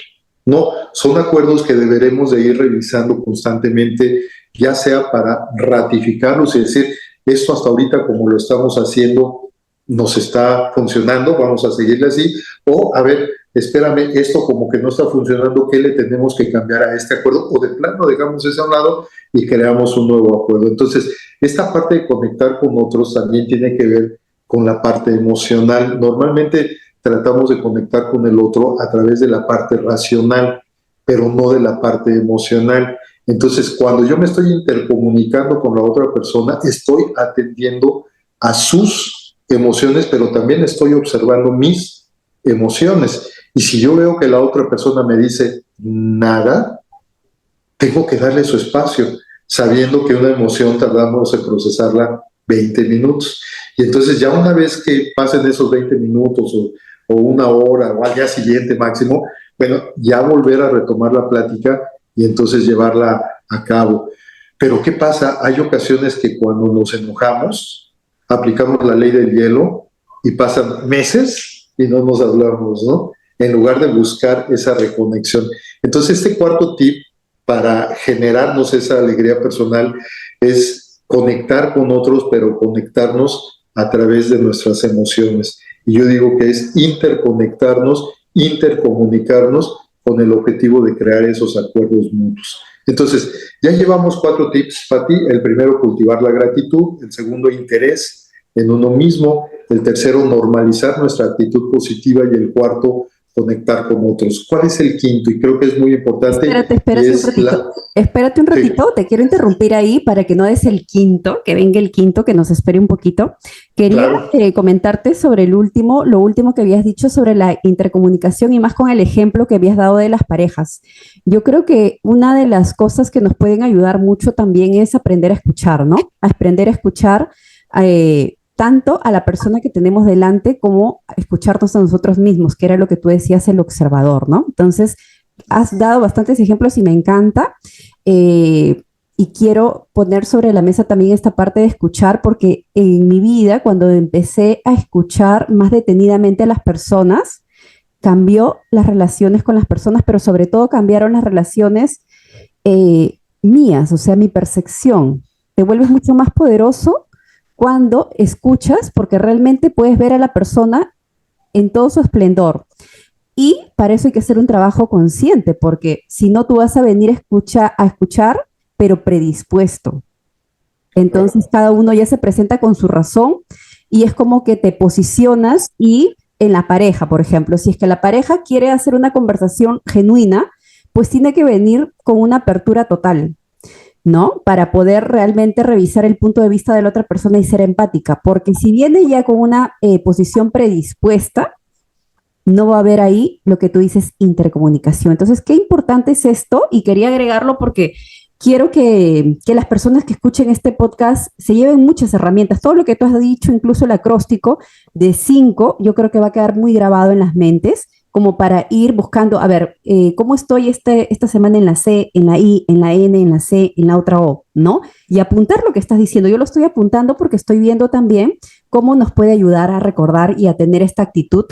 No, son acuerdos que deberemos de ir revisando constantemente, ya sea para ratificarlos y decir, esto hasta ahorita como lo estamos haciendo nos está funcionando, vamos a seguirle así, o a ver, espérame, esto como que no está funcionando, ¿qué le tenemos que cambiar a este acuerdo? O de plano dejamos ese a un lado y creamos un nuevo acuerdo. Entonces, esta parte de conectar con otros también tiene que ver con la parte emocional. Normalmente tratamos de conectar con el otro a través de la parte racional, pero no de la parte emocional. Entonces, cuando yo me estoy intercomunicando con la otra persona, estoy atendiendo a sus emociones, pero también estoy observando mis emociones. Y si yo veo que la otra persona me dice nada, tengo que darle su espacio, sabiendo que una emoción tardamos en procesarla 20 minutos. Y entonces ya una vez que pasen esos 20 minutos o una hora o al día siguiente máximo, bueno, ya volver a retomar la plática y entonces llevarla a cabo. Pero ¿qué pasa? Hay ocasiones que cuando nos enojamos, aplicamos la ley del hielo y pasan meses y no nos hablamos, ¿no? En lugar de buscar esa reconexión. Entonces, este cuarto tip para generarnos esa alegría personal es conectar con otros, pero conectarnos a través de nuestras emociones. Y yo digo que es interconectarnos, intercomunicarnos con el objetivo de crear esos acuerdos mutuos. Entonces, ya llevamos 4 tips, Pati. El primero, cultivar la gratitud. El segundo, interés en uno mismo. El tercero, normalizar nuestra actitud positiva. Y el cuarto, conectar con otros. ¿Cuál es el quinto? Y creo que es muy importante. Espérate un ratito, sí. Te quiero interrumpir ahí para que no des el quinto, que venga el quinto, que nos espere un poquito. Quería comentarte sobre lo último que habías dicho sobre la intercomunicación y más con el ejemplo que habías dado de las parejas. Yo creo que una de las cosas que nos pueden ayudar mucho también es aprender a escuchar, ¿no? Aprender a escuchar tanto a la persona que tenemos delante como escucharnos a nosotros mismos, que era lo que tú decías, el observador, ¿no? Entonces, has dado bastantes ejemplos y me encanta. Y quiero poner sobre la mesa también esta parte de escuchar, porque en mi vida, cuando empecé a escuchar más detenidamente a las personas, cambió las relaciones con las personas, pero sobre todo cambiaron las relaciones mías, o sea, mi percepción. Te vuelves mucho más poderoso cuando escuchas, porque realmente puedes ver a la persona en todo su esplendor. Y para eso hay que hacer un trabajo consciente, porque si no, tú vas a venir a escuchar, pero predispuesto. Entonces, cada uno ya se presenta con su razón y es como que te posicionas. Y en la pareja, por ejemplo, si es que la pareja quiere hacer una conversación genuina, pues tiene que venir con una apertura total, ¿no? Para poder realmente revisar el punto de vista de la otra persona y ser empática, porque si viene ya con una posición predispuesta, no va a haber ahí lo que tú dices, intercomunicación. Entonces, qué importante es esto, y quería agregarlo porque quiero que las personas que escuchen este podcast se lleven muchas herramientas. Todo lo que tú has dicho, incluso el acróstico de 5, yo creo que va a quedar muy grabado en las mentes, como para ir buscando, a ver, ¿cómo estoy esta semana en la C, en la I, en la N, en la C, en la otra O, ¿no? Y apuntar lo que estás diciendo. Yo lo estoy apuntando porque estoy viendo también cómo nos puede ayudar a recordar y a tener esta actitud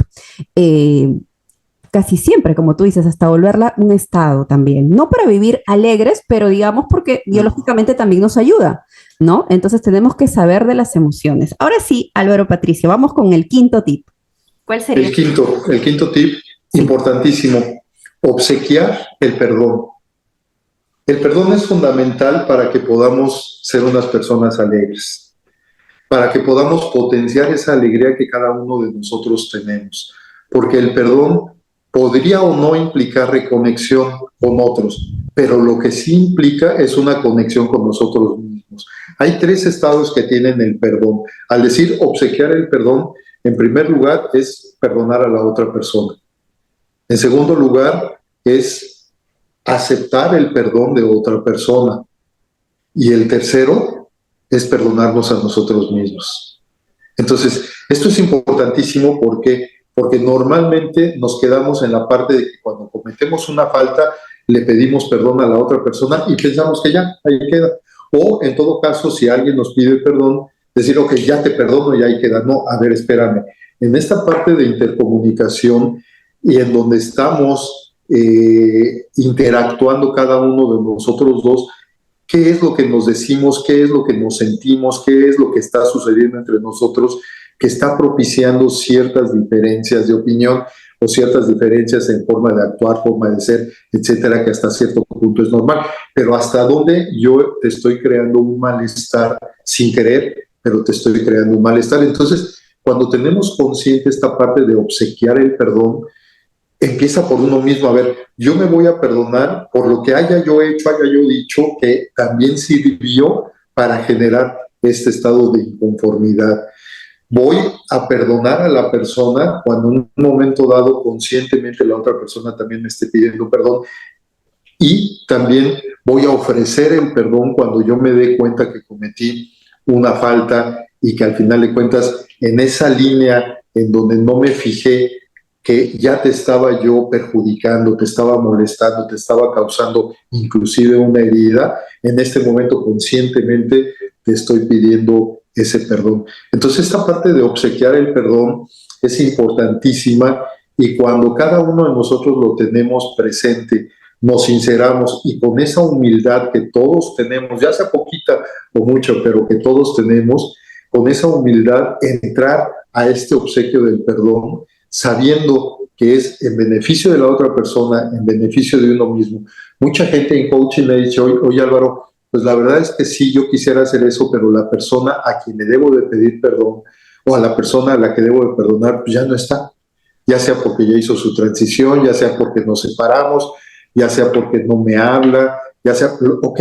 casi siempre, como tú dices, hasta volverla un estado también. No para vivir alegres, pero digamos porque biológicamente también nos ayuda, ¿no? Entonces tenemos que saber de las emociones. Ahora sí, Álvaro, Patricia, vamos con el quinto tip. ¿Cuál sería? El quinto tip, importantísimo, obsequiar el perdón. El perdón es fundamental para que podamos ser unas personas alegres, para que podamos potenciar esa alegría que cada uno de nosotros tenemos, porque el perdón podría o no implicar reconexión con otros, pero lo que sí implica es una conexión con nosotros mismos. Hay 3 estados que tienen el perdón. Al decir obsequiar el perdón, en primer lugar es perdonar a la otra persona. En segundo lugar es aceptar el perdón de otra persona. Y el tercero es perdonarnos a nosotros mismos. Entonces, esto es importantísimo porque normalmente nos quedamos en la parte de que cuando cometemos una falta le pedimos perdón a la otra persona y pensamos que ya, ahí queda. O en todo caso, si alguien nos pide perdón, decir, ok, ya te perdono y ahí queda. No, a ver, espérame. En esta parte de intercomunicación y en donde estamos interactuando cada uno de nosotros dos, ¿qué es lo que nos decimos? ¿Qué es lo que nos sentimos? ¿Qué es lo que está sucediendo entre nosotros que está propiciando ciertas diferencias de opinión o ciertas diferencias en forma de actuar, forma de ser, etcétera, que hasta cierto punto es normal? Pero hasta dónde yo te estoy creando un malestar sin querer, pero te estoy creando un malestar. Entonces, cuando tenemos consciente esta parte de obsequiar el perdón, empieza por uno mismo. A ver, yo me voy a perdonar por lo que haya yo hecho, haya yo dicho, que también sirvió para generar este estado de inconformidad. Voy a perdonar a la persona cuando en un momento dado conscientemente la otra persona también me esté pidiendo perdón, y también voy a ofrecer el perdón cuando yo me dé cuenta que cometí una falta y que al final de cuentas en esa línea en donde no me fijé que ya te estaba yo perjudicando, te estaba molestando, te estaba causando inclusive una herida, en este momento conscientemente te estoy pidiendo ese perdón. Entonces esta parte de obsequiar el perdón es importantísima, y cuando cada uno de nosotros lo tenemos presente, nos sinceramos y con esa humildad que todos tenemos, ya sea poquita o mucha, pero que todos tenemos, con esa humildad entrar a este obsequio del perdón, sabiendo que es en beneficio de la otra persona, en beneficio de uno mismo. Mucha gente en coaching me dice, oye Álvaro, pues la verdad es que sí, yo quisiera hacer eso, pero la persona a quien le debo de pedir perdón o a la persona a la que debo de perdonar, pues ya no está. Ya sea porque ya hizo su transición, ya sea porque nos separamos, ya sea porque no me habla, ya sea, ok,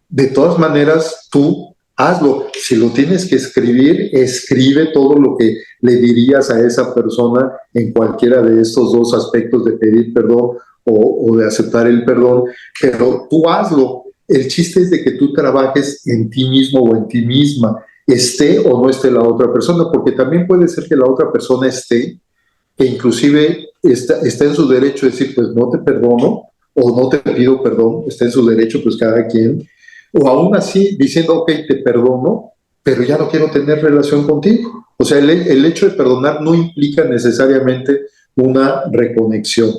de todas maneras tú hazlo. Si lo tienes que escribir, escribe todo lo que le dirías a esa persona en cualquiera de estos dos aspectos de pedir perdón o de aceptar el perdón, pero tú hazlo. El chiste es de que tú trabajes en ti mismo o en ti misma, esté o no esté la otra persona, porque también puede ser que la otra persona esté, que inclusive está en su derecho de decir, pues no te perdono o no te pido perdón, está en su derecho, pues cada quien, o aún así diciendo, ok, te perdono, pero ya no quiero tener relación contigo. O sea, el hecho de perdonar no implica necesariamente una reconexión,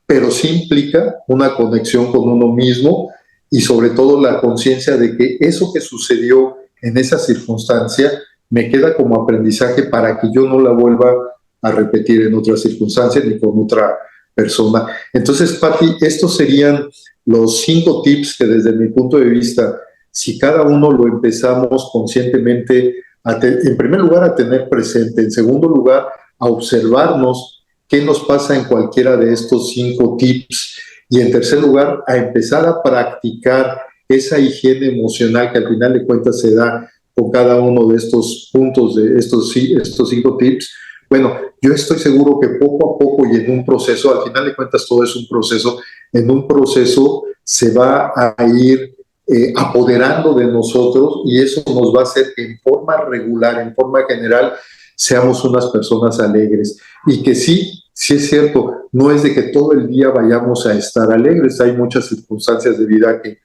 pero sí implica una conexión con uno mismo y sobre todo la conciencia de que eso que sucedió en esa circunstancia me queda como aprendizaje para que yo no la vuelva a repetir en otras circunstancias ni con otra persona. Entonces, Patti, estos serían los 5 tips que desde mi punto de vista, si cada uno lo empezamos conscientemente, en primer lugar a tener presente, en segundo lugar a observarnos qué nos pasa en cualquiera de estos 5 tips, y en tercer lugar a empezar a practicar esa higiene emocional que al final de cuentas se da con cada uno de estos puntos, de estos 5 tips. Bueno, yo estoy seguro que poco a poco y en un proceso, al final de cuentas todo es un proceso, en un proceso se va a ir apoderando de nosotros, y eso nos va a hacer que en forma regular, en forma general, seamos unas personas alegres. Y que sí, sí es cierto, no es de que todo el día vayamos a estar alegres, hay muchas circunstancias de vida que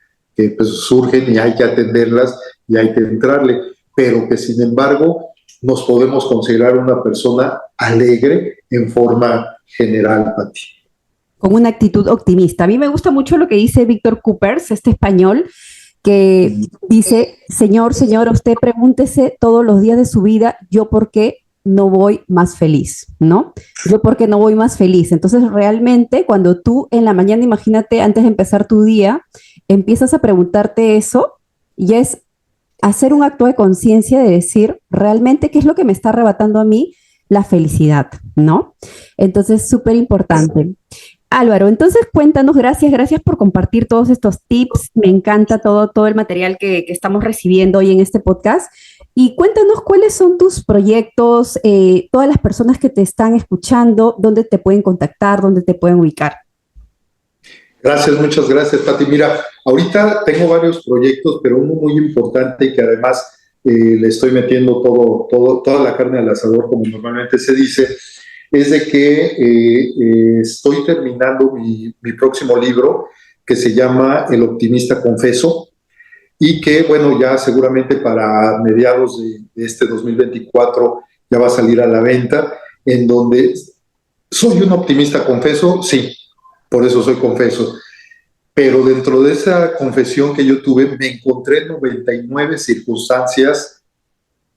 pues surgen y hay que atenderlas y hay que entrarle, pero que sin embargo nos podemos considerar una persona alegre en forma general, Pati. Con una actitud optimista. A mí me gusta mucho lo que dice Víctor Coopers, este español, que dice, señor, usted pregúntese todos los días de su vida, ¿yo por qué no voy más feliz? ¿No? ¿Yo por qué no voy más feliz? Entonces, realmente, cuando tú en la mañana, imagínate, antes de empezar tu día, empiezas a preguntarte eso, y es hacer un acto de conciencia de decir, realmente, ¿qué es lo que me está arrebatando a mí la felicidad? ¿No? Entonces, súper importante. Álvaro, entonces cuéntanos, gracias por compartir todos estos tips, me encanta todo el material que estamos recibiendo hoy en este podcast, y cuéntanos cuáles son tus proyectos, todas las personas que te están escuchando, dónde te pueden contactar, dónde te pueden ubicar. Gracias, muchas gracias, Pati. Mira, ahorita tengo varios proyectos, pero uno muy importante y que además le estoy metiendo toda la carne al asador, como normalmente se dice, es de que estoy terminando mi próximo libro, que se llama El Optimista Confeso, y que, bueno, ya seguramente para mediados de este 2024 ya va a salir a la venta, en donde soy un optimista confeso, sí, por eso soy confeso, pero dentro de esa confesión que yo tuve, me encontré 99 circunstancias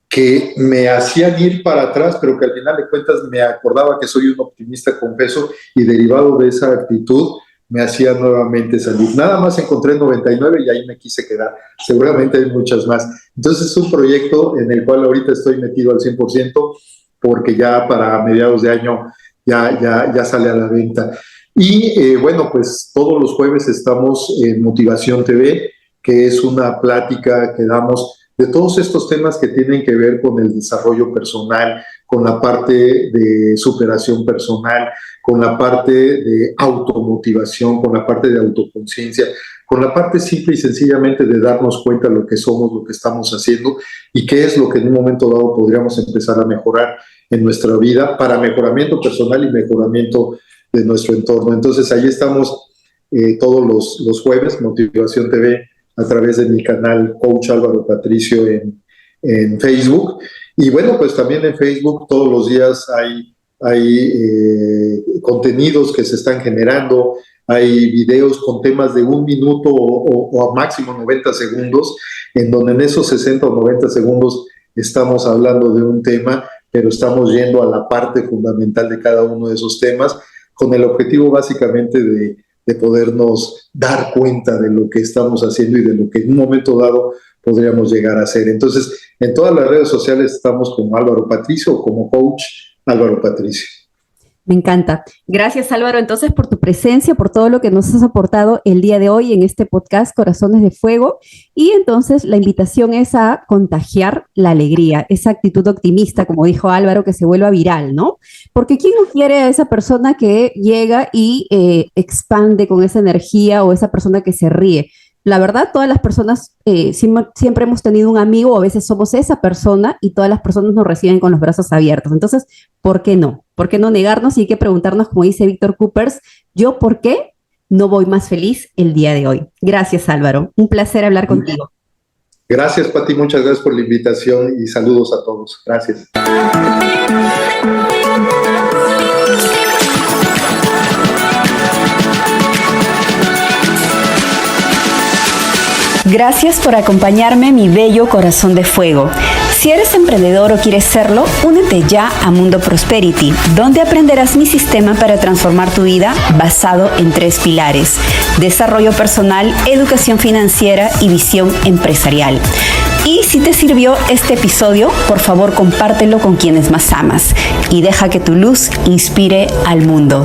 que me hacían ir para atrás, pero que al final de cuentas me acordaba que soy un optimista confeso, y derivado de esa actitud me hacía nuevamente salir. Nada más encontré 99 y ahí me quise quedar. Seguramente hay muchas más. Entonces es un proyecto en el cual ahorita estoy metido al 100%, porque ya para mediados de año ya sale a la venta. Y bueno, pues todos los jueves estamos en Motivación TV, que es una plática que damos de todos estos temas que tienen que ver con el desarrollo personal, con la parte de superación personal, con la parte de automotivación, con la parte de autoconciencia, con la parte simple y sencillamente de darnos cuenta de lo que somos, lo que estamos haciendo y qué es lo que en un momento dado podríamos empezar a mejorar en nuestra vida para mejoramiento personal y mejoramiento de nuestro entorno. Entonces ahí estamos todos los jueves, Motivación TV, a través de mi canal Coach Álvaro Patricio en Facebook. Y bueno, pues también en Facebook todos los días hay contenidos que se están generando, hay videos con temas de 1 minuto o a máximo 90 segundos, en donde en esos 60 o 90 segundos estamos hablando de un tema, pero estamos yendo a la parte fundamental de cada uno de esos temas, con el objetivo básicamente de podernos dar cuenta de lo que estamos haciendo y de lo que en un momento dado podríamos llegar a hacer. Entonces, en todas las redes sociales estamos como Álvaro Patricio o como Coach Álvaro Patricio. Me encanta. Gracias, Álvaro, entonces, por tu presencia, por todo lo que nos has aportado el día de hoy en este podcast Corazones de Fuego. Y entonces la invitación es a contagiar la alegría, esa actitud optimista, como dijo Álvaro, que se vuelva viral, ¿no? Porque ¿quién no quiere a esa persona que llega y expande con esa energía, o esa persona que se ríe? La verdad, todas las personas siempre hemos tenido un amigo, o a veces somos esa persona, y todas las personas nos reciben con los brazos abiertos. Entonces, ¿por qué no? ¿Por qué no negarnos? Y hay que preguntarnos, como dice Víctor Coopers, ¿yo por qué no voy más feliz el día de hoy? Gracias, Álvaro. Un placer hablar contigo. Gracias, Pati. Muchas gracias por la invitación y saludos a todos. Gracias. Gracias por acompañarme, mi bello corazón de fuego. Si eres emprendedor o quieres serlo, únete ya a Mundo Prosperity, donde aprenderás mi sistema para transformar tu vida basado en 3 pilares: desarrollo personal, educación financiera y visión empresarial. Y si te sirvió este episodio, por favor compártelo con quienes más amas y deja que tu luz inspire al mundo.